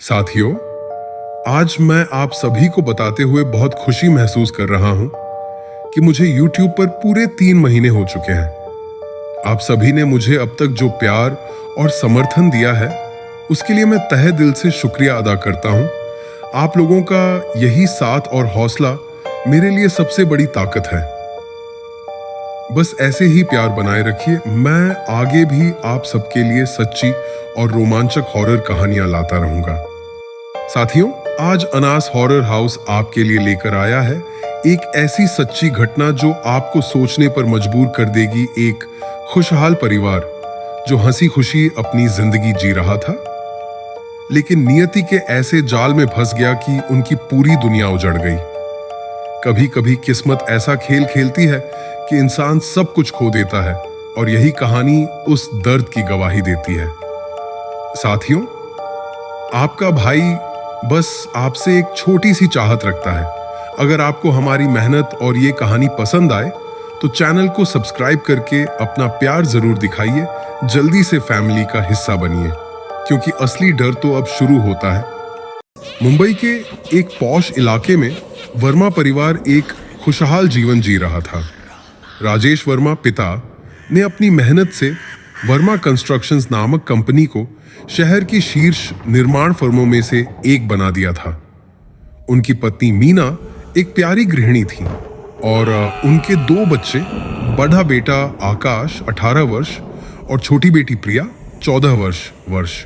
साथियों, आज मैं आप सभी को बताते हुए बहुत खुशी महसूस कर रहा हूं कि मुझे YouTube पर पूरे 3 महीने हो चुके हैं। आप सभी ने मुझे अब तक जो प्यार और समर्थन दिया है, उसके लिए मैं तहे दिल से शुक्रिया अदा करता हूं। आप लोगों का यही साथ और हौसला मेरे लिए सबसे बड़ी ताकत है। बस ऐसे ही प्यार बनाए रखिए। मैं आगे भी आप सबके लिए सच्ची और रोमांचक हॉरर कहानियां लाता रहूंगा। साथियों, आज अनास हॉरर हाउस आपके लिए लेकर आया है एक ऐसी सच्ची घटना जो आपको सोचने पर मजबूर कर देगी। एक खुशहाल परिवार जो हंसी खुशी अपनी जिंदगी जी रहा था, लेकिन नियति के ऐसे जाल में फंस गया कि उनकी पूरी दुनिया उजड़ गई। कभी कभी किस्मत ऐसा खेल खेलती है कि इंसान सब कुछ खो देता है, और यही कहानी उस दर्द की गवाही देती है। साथियों, आपका भाई बस आपसे एक छोटी सी चाहत रखता है। अगर आपको हमारी मेहनत और ये कहानी पसंद आए तो चैनल को सब्सक्राइब करके अपना प्यार जरूर दिखाइए। जल्दी से फैमिली का हिस्सा बनिए, क्योंकि असली डर तो अब शुरू होता है। मुंबई के एक पॉश इलाके में वर्मा परिवार एक खुशहाल जीवन जी रहा था। राजेश वर्मा पिता ने अपनी मेहनत से वर्मा कंस्ट्रक्शंस नामक कंपनी को शहर की शीर्ष निर्माण फर्मों में से एक बना दिया था। उनकी पत्नी मीना एक प्यारी गृहिणी थी और उनके 2 बच्चे, बड़ा बेटा आकाश 18 वर्ष और छोटी बेटी प्रिया 14 वर्ष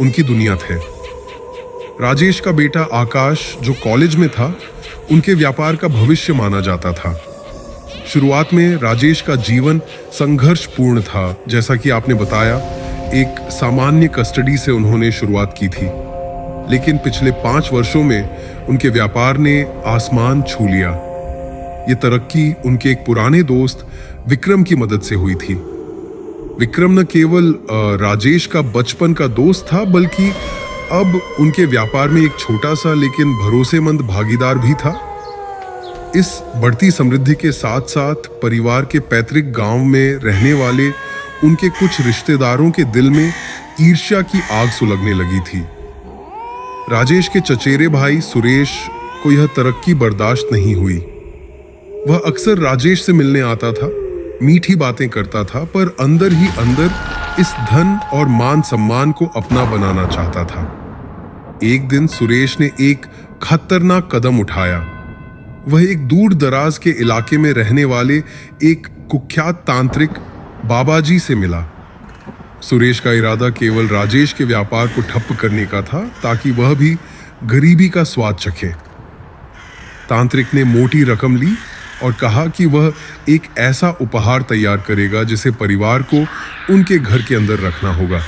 उनकी दुनिया थे। राजेश का बेटा आकाश जो कॉलेज में था, उनके व्यापार का भविष्य माना जाता था। शुरुआत में राजेश का जीवन संघर्षपूर्ण था। जैसा कि आपने बताया, एक सामान्य कस्टडी से उन्होंने शुरुआत की थी, लेकिन पिछले 5 वर्षों में उनके व्यापार ने आसमान छू लिया। ये तरक्की उनके एक पुराने दोस्त विक्रम की मदद से हुई थी। विक्रम न केवल राजेश का बचपन का दोस्त था, बल्कि अब उनके व्यापार में एक छोटा सा लेकिन भरोसेमंद भागीदार भी था। इस बढ़ती समृद्धि के साथ साथ परिवार के पैतृक गांव में रहने वाले उनके कुछ रिश्तेदारों के दिल में ईर्ष्या की आग सुलगने लगी थी। राजेश के चचेरे भाई सुरेश को यह तरक्की बर्दाश्त नहीं हुई। वह अक्सर राजेश से मिलने आता था, मीठी बातें करता था, पर अंदर ही अंदर इस धन और मान सम्मान को अपना बनाना चाहता था। एक दिन सुरेश ने एक खतरनाक कदम उठाया। वह एक दूर दराज के इलाके में रहने वाले एक कुख्यात तांत्रिक बाबाजी से मिला। सुरेश का इरादा केवल राजेश के व्यापार को ठप्प करने का था, ताकि वह भी गरीबी का स्वाद चखे। तांत्रिक ने मोटी रकम ली और कहा कि वह एक ऐसा उपहार तैयार करेगा जिसे परिवार को उनके घर के अंदर रखना होगा।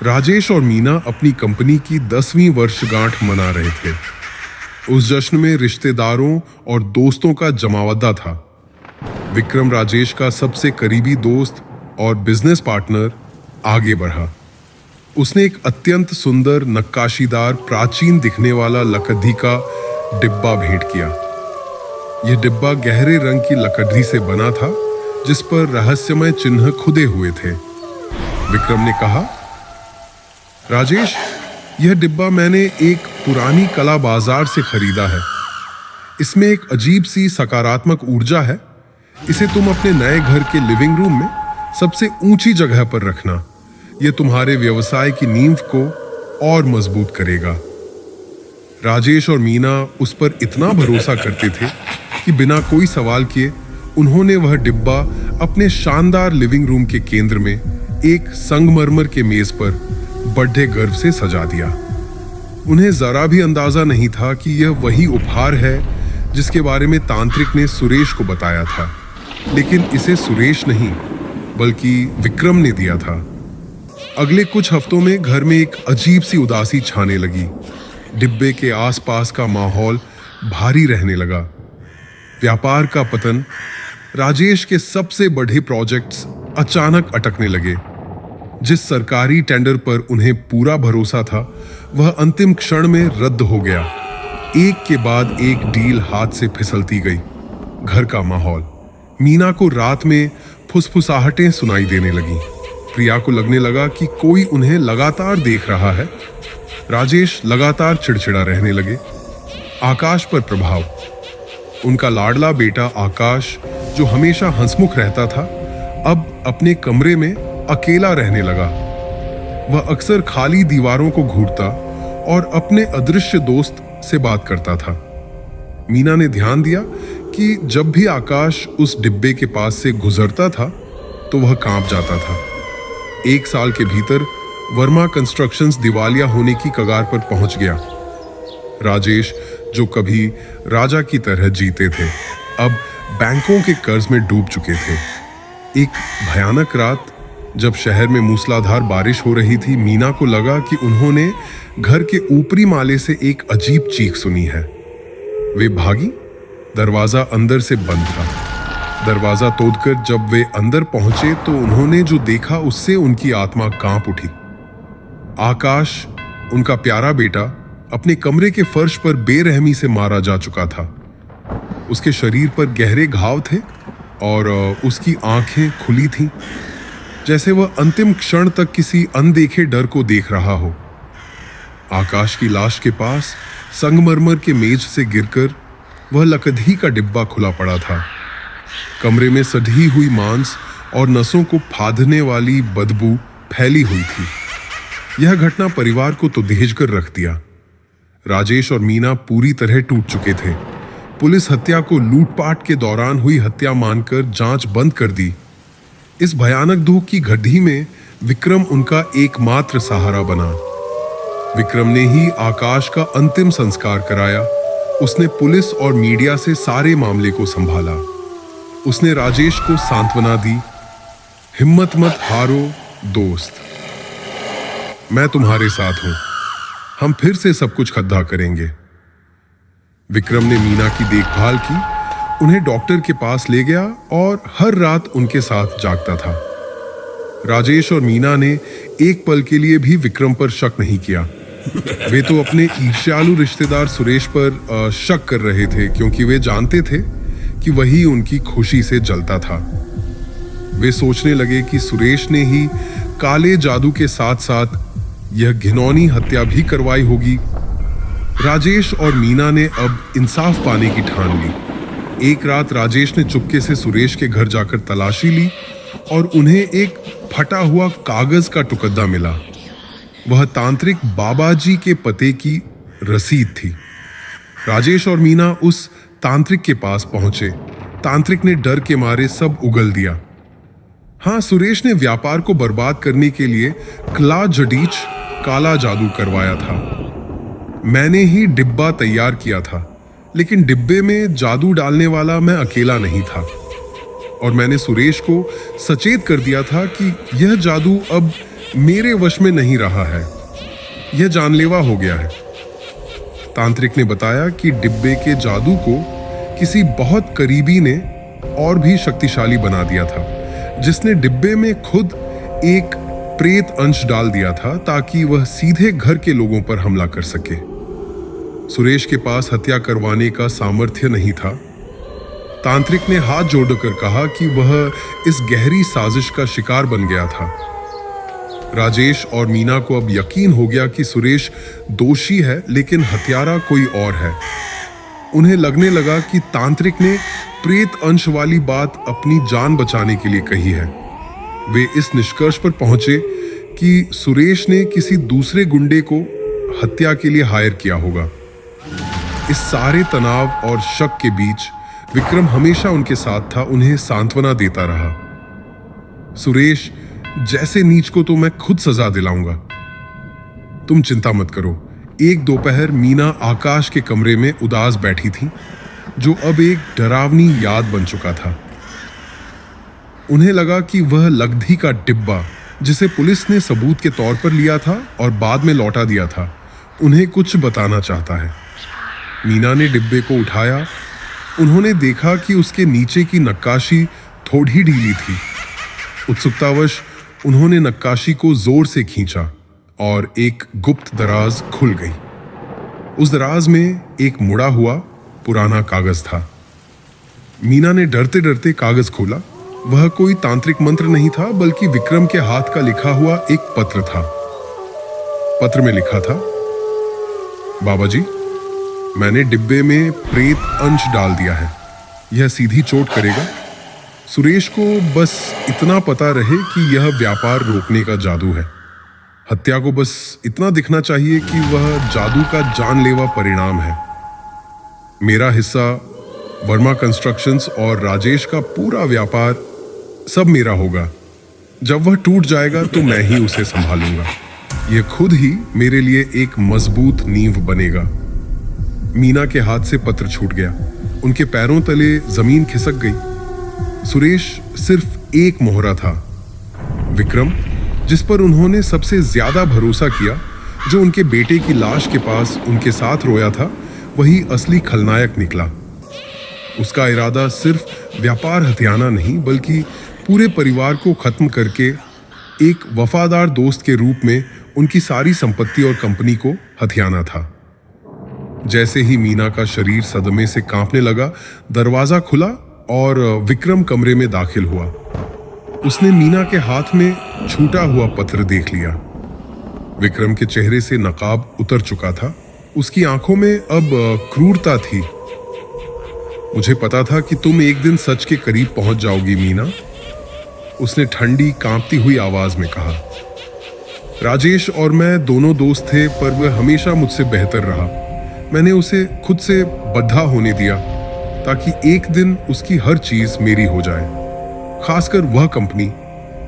राजेश और मीना अपनी कंपनी की 10वीं वर्षगांठ मना रहे थे। उस जश्न में रिश्तेदारों और दोस्तों का जमावड़ा था। विक्रम, राजेश का सबसे करीबी दोस्त और बिजनेस पार्टनर, आगे बढ़ा। उसने एक अत्यंत सुंदर नक्काशीदार प्राचीन दिखने वाला लकड़ी का डिब्बा भेंट किया। यह डिब्बा गहरे रंग की लकड़ी से बना था, जिस पर रहस्यमय चिन्ह खुदे हुए थे। विक्रम ने कहा, राजेश, यह डिब्बा मैंने एक पुरानी कला बाजार से खरीदा है। इसमें एक अजीब सी सकारात्मक ऊर्जा है। इसे तुम अपने नए घर के लिविंग रूम में सबसे ऊंची जगह पर रखना। यह तुम्हारे व्यवसाय की नींव को और मजबूत करेगा। राजेश और मीना उस पर इतना भरोसा करते थे कि बिना कोई सवाल किए उन्होंने वह डिब्बा अपने शानदार लिविंग रूम के केंद्र में एक संगमरमर के मेज पर बड़े गर्व से सजा दिया। उन्हें जरा भी अंदाजा नहीं था कि यह वही उपहार है जिसके बारे में तांत्रिक ने सुरेश को बताया था। लेकिन इसे सुरेश नहीं, बल्कि विक्रम ने दिया था। अगले कुछ हफ्तों में घर में एक अजीब सी उदासी छाने लगी। डिब्बे के आसपास का माहौल भारी रहने लगा। व्यापार का पतन, राजेश के सबसे बड़े प्रोजेक्ट्स अचानक अटकने लगे। जिस सरकारी टेंडर पर उन्हें पूरा भरोसा था, वह अंतिम क्षण में रद्द हो गया। एक के बाद एक डील हाथ से फिसलती गई। घर का माहौल, मीना को रात में फुसफुसाहटें सुनाई देने लगी। प्रिया को लगने लगा कि कोई उन्हें लगातार देख रहा है। राजेश लगातार चिड़चिड़ा रहने लगे। आकाश पर प्रभाव। उनका लाडला बेटा आकाश, जो हमेशा हंसमुख रहता था, अब अपने कमरे में अकेला रहने लगा। वह अक्सर खाली दीवारों को घूरता और अपने अदृश्य दोस्त से बात करता था। मीना ने ध्यान दिया कि जब भी आकाश उस डिब्बे के पास से गुजरता था तो वह कांप जाता था। 1 साल के भीतर वर्मा कंस्ट्रक्शंस दिवालिया होने की कगार पर पहुंच गया। राजेश, जो कभी राजा की तरह जीते थे, अब बैंकों के कर्ज में डूब चुके थे। एक भयानक रात जब शहर में मूसलाधार बारिश हो रही थी, मीना को लगा कि उन्होंने घर के ऊपरी माले से एक अजीब चीख सुनी है। वे भागी। दरवाजा अंदर से बंद था। दरवाजा तोड़कर जब वे अंदर पहुंचे तो उन्होंने जो देखा उससे उनकी आत्मा कांप उठी। आकाश, उनका प्यारा बेटा, अपने कमरे के फर्श पर बेरहमी से मारा जा चुका था। उसके शरीर पर गहरे घाव थे और उसकी आंखें खुली थीं, जैसे वह अंतिम क्षण तक किसी अनदेखे डर को देख रहा हो। आकाश की लाश के पास संगमरमर के मेज से गिरकर वह लकड़ी का डिब्बा खुला पड़ा था। कमरे में सधी हुई मांस और नसों को फादने वाली बदबू फैली हुई थी। यह घटना परिवार को तो दहेज कर रख दिया। राजेश और मीना पूरी तरह टूट चुके थे। पुलिस हत्या को लूटपाट के दौरान हुई हत्या मानकर जांच बंद कर दी। इस भयानक दुख की घड़ी में विक्रम उनका एकमात्र सहारा बना। विक्रम ने ही आकाश का अंतिम संस्कार कराया। उसने पुलिस और मीडिया से सारे मामले को संभाला। उसने राजेश को सांत्वना दी, हिम्मत मत हारो दोस्त, मैं तुम्हारे साथ हूं, हम फिर से सब कुछ खद्दा करेंगे। विक्रम ने मीना की देखभाल की, उन्हें डॉक्टर के पास ले गया और हर रात उनके साथ जागता था। राजेश और मीना ने एक पल के लिए भी विक्रम पर शक नहीं किया। वे तो अपने ईर्ष्यालु रिश्तेदार सुरेश पर शक कर रहे थे, क्योंकि वे जानते थे कि वही उनकी खुशी से जलता था। वे सोचने लगे कि सुरेश ने ही काले जादू के साथ साथ यह घिनौनी हत्या भी करवाई होगी। राजेश और मीना ने अब इंसाफ पाने की ठान ली। एक रात राजेश ने चुपके से सुरेश के घर जाकर तलाशी ली और उन्हें एक फटा हुआ कागज का टुकड़ा मिला। वह तांत्रिक बाबाजी के पते की रसीद थी। राजेश और मीना उस तांत्रिक के पास पहुंचे। तांत्रिक ने डर के मारे सब उगल दिया। हाँ, सुरेश ने व्यापार को बर्बाद करने के लिए क्ला जडीच काला जादू करवाया था। मैंने ही डिब्बा तैयार किया था, लेकिन डिब्बे में जादू डालने वाला मैं अकेला नहीं था। और मैंने सुरेश को सचेत कर दिया था कि यह जादू अब मेरे वश में नहीं रहा है, यह जानलेवा हो गया है। तांत्रिक ने बताया कि डिब्बे के जादू को किसी बहुत करीबी ने और भी शक्तिशाली बना दिया था, जिसने डिब्बे में खुद एक प्रेत अंश डाल दिया था ताकि वह सीधे घर के लोगों पर हमला कर सके। सुरेश के पास हत्या करवाने का सामर्थ्य नहीं था। तांत्रिक ने हाथ जोड़कर कहा कि वह इस गहरी साजिश का शिकार बन गया था। राजेश और मीना को अब यकीन हो गया कि सुरेश दोषी है, लेकिन हत्यारा कोई और है। उन्हें लगने लगा कि तांत्रिक ने प्रेत अंश वाली बात अपनी जान बचाने के लिए कही है। वे इस निष्कर्ष पर पहुंचे कि सुरेश ने किसी दूसरे गुंडे को हत्या के लिए हायर किया होगा। इस सारे तनाव और शक के बीच विक्रम हमेशा उनके साथ था, उन्हें सांत्वना देता रहा। सुरेश जैसे नीच को तो मैं खुद सजा दिलाऊंगा, तुम चिंता मत करो। एक दोपहर मीना आकाश के कमरे में उदास बैठी थी, जो अब एक डरावनी याद बन चुका था। उन्हें लगा कि वह लकड़ी का डिब्बा, जिसे पुलिस ने सबूत के तौर पर लिया था और बाद में लौटा दिया था, उन्हें कुछ बताना चाहता है। मीना ने डिब्बे को उठाया। उन्होंने देखा कि उसके नीचे की नक्काशी थोड़ी ढीली थी। उत्सुकतावश उन्होंने नक्काशी को जोर से खींचा और एक गुप्त दराज खुल गई। उस दराज में एक मुड़ा हुआ पुराना कागज था। मीना ने डरते डरते कागज खोला। वह कोई तांत्रिक मंत्र नहीं था, बल्कि विक्रम के हाथ का लिखा हुआ एक पत्र था। पत्र में लिखा था, बाबा जी, मैंने डिब्बे में प्रेत अंश डाल दिया है, यह सीधी चोट करेगा। सुरेश को बस इतना पता रहे कि यह व्यापार रोकने का जादू है। हत्या को बस इतना दिखना चाहिए कि वह जादू का जानलेवा परिणाम है। मेरा हिस्सा, वर्मा कंस्ट्रक्शंस और राजेश का पूरा व्यापार सब मेरा होगा। जब वह टूट जाएगा तो मैं ही उसे संभालूंगा। यह खुद ही मेरे लिए एक मजबूत नींव बनेगा। मीना के हाथ से पत्र छूट गया, उनके पैरों तले जमीन खिसक गई। सुरेश सिर्फ एक मोहरा था, विक्रम, जिस पर उन्होंने सबसे ज्यादा भरोसा किया, जो उनके बेटे की लाश के पास उनके साथ रोया था, वही असली खलनायक निकला। उसका इरादा सिर्फ व्यापार हथियाना नहीं, बल्कि पूरे परिवार को खत्म करके एक वफादार दोस्त के रूप में उनकी सारी संपत्ति और कंपनी को हथियाना था। जैसे ही मीना का शरीर सदमे से कांपने लगा, दरवाजा खुला और विक्रम कमरे में दाखिल हुआ। उसने मीना के हाथ में छूटा हुआ पत्र देख लिया। विक्रम के चेहरे से नकाब उतर चुका था, उसकी आंखों में अब क्रूरता थी। मुझे पता था कि तुम एक दिन सच के करीब पहुंच जाओगी मीना, उसने ठंडी कांपती हुई आवाज में कहा। राजेश और मैं दोनों दोस्त थे, पर वह हमेशा मुझसे बेहतर रहा। मैंने उसे खुद से बद्धा होने दिया ताकि एक दिन उसकी हर चीज मेरी हो जाए, खासकर वह कंपनी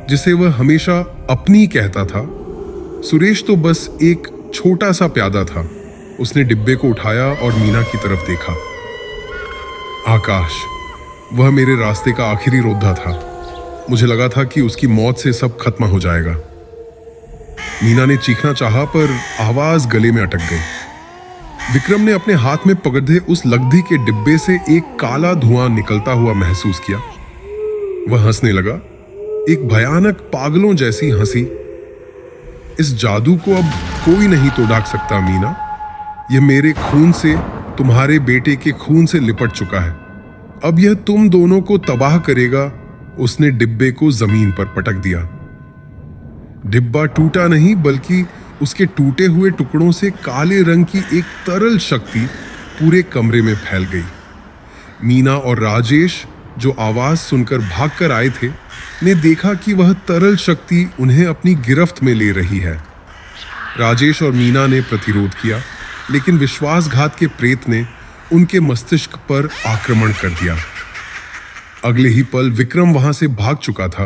जिसे वह हमेशा अपनी कहता था। सुरेश तो बस एक छोटा सा प्यादा था। उसने डिब्बे को उठाया और मीना की तरफ देखा। आकाश, वह मेरे रास्ते का आखिरी रोधा था। मुझे लगा था कि उसकी मौत से सब खत्म हो जाएगा। मीना ने चीखना चाहा, पर आवाज गले में अटक गई। विक्रम ने अपने हाथ में पकड़े उस लकड़ी के डिब्बे से एक काला धुआं निकलता हुआ महसूस किया। वह हंसने लगा, एक भयानक पागलों जैसी हंसी। इस जादू को अब कोई नहीं तो ढाक सकता मीना। यह मेरे खून से, तुम्हारे बेटे के खून से लिपट चुका है। अब यह तुम दोनों को तबाह करेगा। उसने डिब्बे को जमीन पर पटक दिया। डिब्बा टूटा नहीं, बल्कि उसके टूटे हुए टुकड़ों से काले रंग की एक तरल शक्ति पूरे कमरे में फैल गई। मीना और राजेश, जो आवाज सुनकर भागकर आए थे, ने देखा कि वह तरल शक्ति उन्हें अपनी गिरफ्त में ले रही है। राजेश और मीना ने प्रतिरोध किया, लेकिन विश्वासघात के प्रेत ने उनके मस्तिष्क पर आक्रमण कर दिया। अगले ही पल विक्रम वहां से भाग चुका था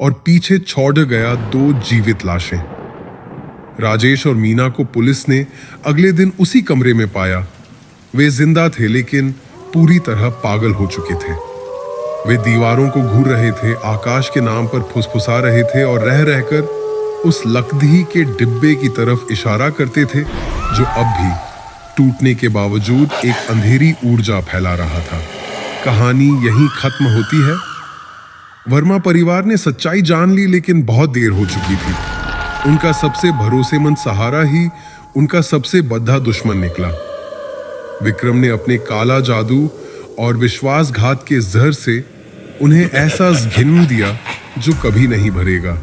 और पीछे छोड़ गया 2 जीवित लाशें। राजेश और मीना को पुलिस ने अगले दिन उसी कमरे में पाया। वे जिंदा थे, लेकिन पूरी तरह पागल हो चुके थे। वे दीवारों को घूर रहे थे, आकाश के नाम पर फुसफुसा रहे थे और रह रहकर उस लकड़ी के डिब्बे की तरफ इशारा करते थे, जो अब भी टूटने के बावजूद एक अंधेरी ऊर्जा फैला रहा था। कहानी यहीं खत्म होती है। वर्मा परिवार ने सच्चाई जान ली, लेकिन बहुत देर हो चुकी थी। उनका सबसे भरोसेमंद सहारा ही उनका सबसे बद्धा दुश्मन निकला। विक्रम ने अपने काला जादू और विश्वासघात के जहर से उन्हें ऐसा घिन दिया जो कभी नहीं भरेगा।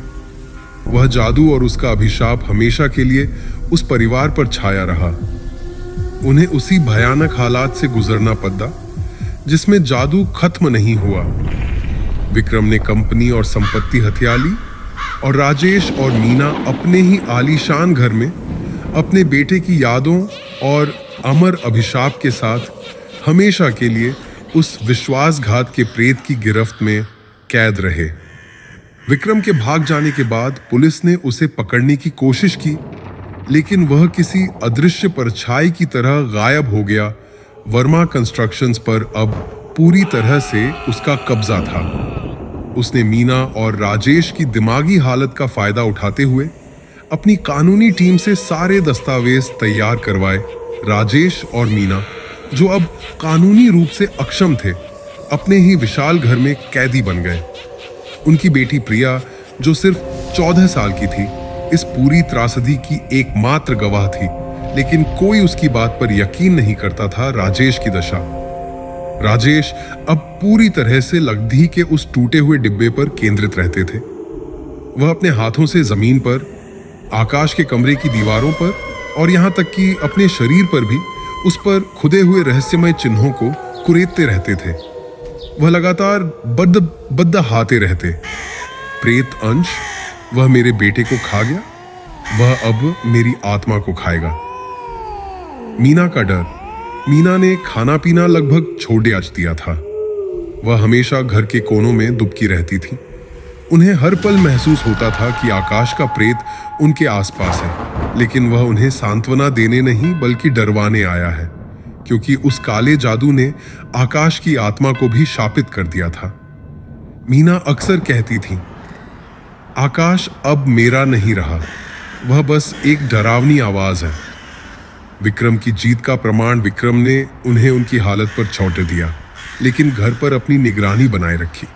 वह जादू और उसका अभिशाप हमेशा के लिए उस परिवार पर छाया रहा। उन्हें उसी भयानक हालात से गुजरना पड़ा जिसमें जादू खत्म नहीं हुआ। विक्रम ने कंपनी और संपत्ति हथिया ली और राजेश और मीना अपने ही आलीशान घर में अपने बेटे की यादों और अमर अभिशाप के साथ हमेशा के लिए उस विश्वासघात के प्रेत की गिरफ्त में कैद रहे। विक्रम के भाग जाने के बाद पुलिस ने उसे पकड़ने की कोशिश की, लेकिन वह किसी अदृश्य परछाई की तरह गायब हो गया। वर्मा कंस्ट्रक्शंस पर अब पूरी तरह से उसका कब्जा था। उसने मीना और राजेश की दिमागी हालत का फायदा उठाते हुए अपनी कानूनी टीम से सारे दस्तावेज तैयार करवाए। राजेश और मीना, जो अब कानूनी रूप से अक्षम थे, अपने ही विशाल घर में कैदी बन गए। उनकी बेटी प्रिया, जो सिर्फ 14 साल की थी, इस पूरी त्रासदी की एकमात्र गवाह थी, लेकिन कोई उसकी बात पर यकीन नहीं करता था। राजेश की दशा। राजेश अब पूरी तरह से लकड़ी के उस टूटे हुए डिब्बे पर केंद्रित रहते थे। वह अपने हाथों से जमीन पर, आकाश के कमरे की दीवारों पर और यहाँ तक कि अपने शरीर पर भी उस पर खुदे हुए रहस्यमय चिन्हों को कुरेदते रहते थे। वह लगातार बद्दहाते रहते। प्रेत अंश, वह मेरे बेटे को खा गया, वह अब मेरी आत्मा को खाएगा। मीना का डर। मीना ने खाना पीना लगभग छोड़ दिया था। वह हमेशा घर के कोनों में दुबकी रहती थी। उन्हें हर पल महसूस होता था कि आकाश का प्रेत उनके आसपास है, लेकिन वह उन्हें सांत्वना देने नहीं बल्कि डरवाने आया है, क्योंकि उस काले जादू ने आकाश की आत्मा को भी शापित कर दिया था। मीना अक्सर कहती थी, आकाश अब मेरा नहीं रहा, वह बस एक डरावनी आवाज है। विक्रम की जीत का प्रमाण विक्रम ने उन्हें उनकी हालत पर छौंट दिया, लेकिन घर पर अपनी निगरानी बनाए रखी।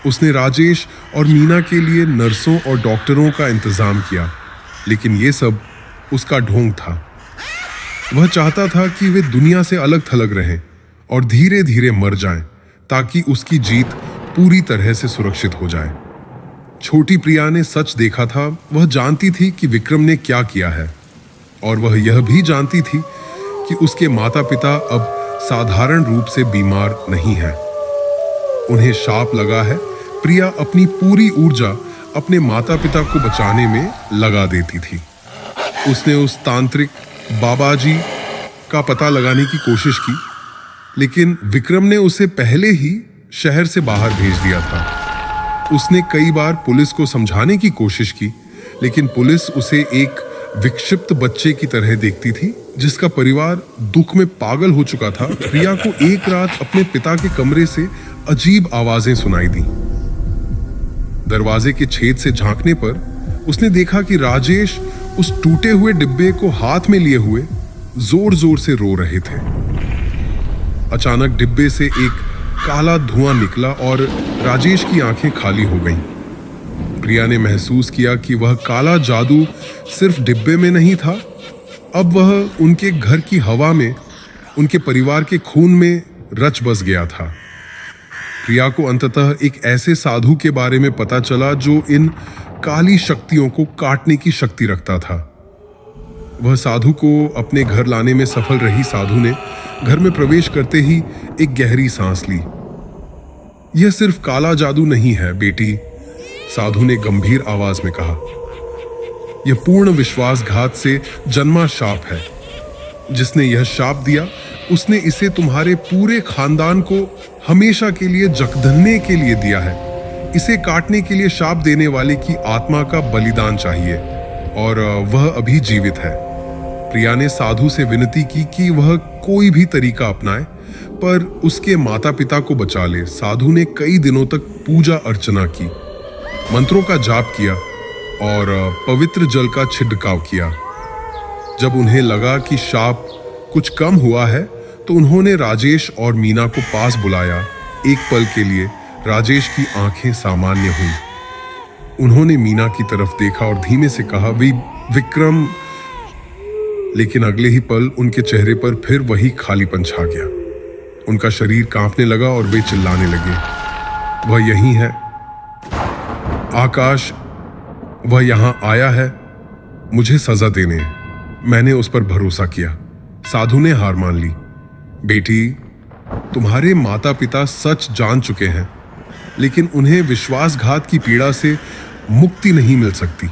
उसने राजेश और मीना के लिए नर्सों और डॉक्टरों का इंतजाम किया, लेकिन यह सब उसका ढोंग था। वह चाहता था कि वे दुनिया से अलग थलग रहें और धीरे धीरे मर जाएं, ताकि उसकी जीत पूरी तरह से सुरक्षित हो जाए। छोटी प्रिया ने सच देखा था। वह जानती थी कि विक्रम ने क्या किया है, और वह यह भी जानती थी कि उसके माता पिता अब साधारण रूप से बीमार नहीं हैं। उन्हें शाप लगा है। प्रिया अपनी पूरी ऊर्जा अपने माता पिता को बचाने में लगा देती थी। उसने उस तांत्रिक बाबाजी का पता लगाने की कोशिश की, लेकिन विक्रम ने उसे पहले ही शहर से बाहर भेज दिया था। उसने कई बार पुलिस को समझाने की कोशिश की, लेकिन पुलिस उसे एक विक्षिप्त बच्चे की तरह देखती थी जिसका परिवार दुख में पागल हो चुका था। प्रिया को एक रात अपने पिता के कमरे से अजीब आवाजें सुनाई दी। दरवाजे के छेद से झांकने पर उसने देखा कि राजेश उस टूटे हुए डिब्बे को हाथ में लिए हुए जोर जोर से रो रहे थे। अचानक डिब्बे से एक काला धुआं निकला और राजेश की आंखें खाली हो गईं। प्रिया ने महसूस किया कि वह काला जादू सिर्फ डिब्बे में नहीं था, अब वह उनके घर की हवा में, उनके परिवार के खून में रच बस गया था। प्रिया को अंततः एक ऐसे साधु के बारे में पता चला जो इन काली शक्तियों को काटने की शक्ति रखता था। वह साधु को अपने घर लाने में सफल रही साधु ने घर में प्रवेश करते ही एक गहरी सांस ली। यह सिर्फ काला जादू नहीं है बेटी, साधु ने गंभीर आवाज में कहा। यह पूर्ण विश्वासघात से जन्मा शाप है। जिसने यह शाप दिया उसने इसे तुम्हारे पूरे खानदान को हमेशा के लिए जकधन्ने के लिए दिया है। इसे काटने के लिए शाप देने वाले की आत्मा का बलिदान चाहिए, और वह अभी जीवित है। प्रिया ने साधु से विनती की कि वह कोई भी तरीका अपनाए, पर उसके माता पिता को बचा ले। साधु ने कई दिनों तक पूजा अर्चना की, मंत्रों का जाप किया और पवित्र जल का छिड़काव किया। जब उन्हें लगा कि शाप कुछ कम हुआ है, तो उन्होंने राजेश और मीना को पास बुलाया। एक पल के लिए राजेश की आंखें सामान्य हुई। उन्होंने मीना की तरफ देखा और धीमे से कहा, विक्रम। लेकिन अगले ही पल उनके चेहरे पर फिर वही खालीपन छा गया। उनका शरीर कांपने लगा और वे चिल्लाने लगे, वह यही है आकाश, वह यहां आया है मुझे सजा देने। मैंने उस पर भरोसा किया। साधु ने हार मान ली। बेटी, तुम्हारे माता पिता सच जान चुके हैं, लेकिन उन्हें विश्वासघात की पीड़ा से मुक्ति नहीं मिल सकती।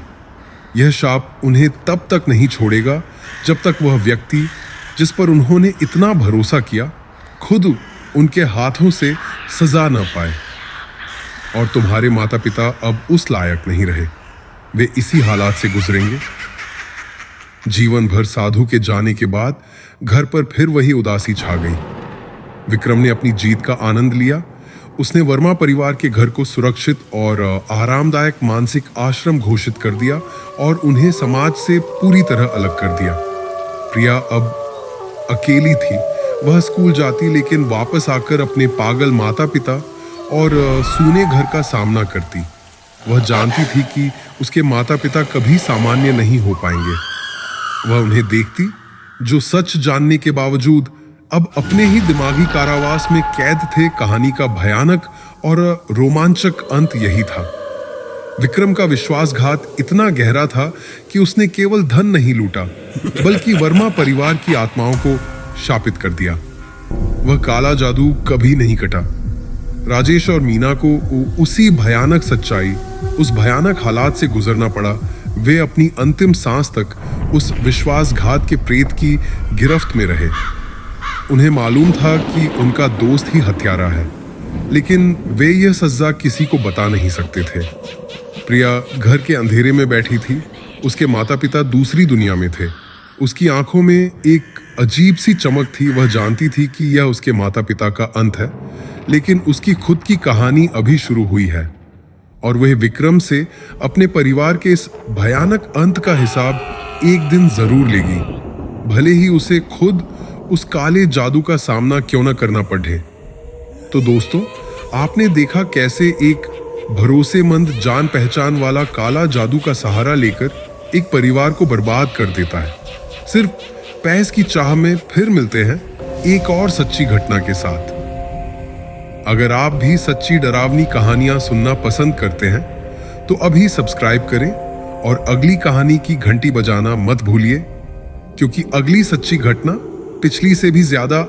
यह शाप उन्हें तब तक नहीं छोड़ेगा जब तक वह व्यक्ति जिस पर उन्होंने इतना भरोसा किया खुद उनके हाथों से सजा न पाए। और तुम्हारे माता पिता अब उस लायक नहीं रहे। वे इसी हालात से गुजरेंगे। जीवन भर साधु के जाने के बाद घर पर फिर वही उदासी छा गई। विक्रम ने अपनी जीत का आनंद लिया। उसने वर्मा परिवार के घर को सुरक्षित और आरामदायक मानसिक आश्रम घोषित कर दिया और उन्हें समाज से पूरी तरह अलग कर दिया। प्रिया अब अकेली थी। वह स्कूल जाती, लेकिन वापस आकर अपने पागल माता पिता और सूने घर का सामना करती। वह जानती थी कि उसके माता पिता कभी सामान्य नहीं हो पाएंगे। वह उन्हें देखती जो सच जानने के बावजूद अब अपने ही दिमागी कारावास में कैद थे। कहानी का भयानक और रोमांचक अंत यही था। विक्रम का विश्वासघात इतना गहरा था कि उसने केवल धन नहीं लूटा, बल्कि वर्मा परिवार की आत्माओं को शापित कर दिया। वह काला जादू कभी नहीं कटा। राजेश और मीना को उसी भयानक सच्चाई, उस भयानक हालात से गुजरना पड़ा। वे अपनी अंतिम सांस तक उस विश्वासघात के प्रेत की गिरफ्त में रहे। उन्हें मालूम था कि उनका दोस्त ही हत्यारा है, लेकिन वे यह सजा किसी को बता नहीं सकते थे। प्रिया घर के अंधेरे में बैठी थी। उसके माता पिता दूसरी दुनिया में थे। उसकी आंखों में एक अजीब सी चमक थी। वह जानती थी कि यह उसके माता पिता का अंत है, लेकिन उसकी खुद की कहानी अभी शुरू हुई है और वह विक्रम से अपने परिवार के इस भयानक अंत का हिसाब एक दिन जरूर लेगी, भले ही उसे खुद उस काले जादू का सामना क्यों न करना पड़े। तो दोस्तों, आपने देखा कैसे एक भरोसेमंद जान पहचान वाला काला जादू का सहारा लेकर एक परिवार को बर्बाद कर देता है। सिर्फ पैसे की चाह में फिर मिलते हैं एक और सच्ची घटना के साथ। अगर आप भी सच्ची डरावनी कहानियां सुनना पसंद करते हैं तो अभी सब्सक्राइब करें और अगली कहानी की घंटी बजाना मत भूलिए, क्योंकि अगली सच्ची घटना पिछली से भी ज्यादा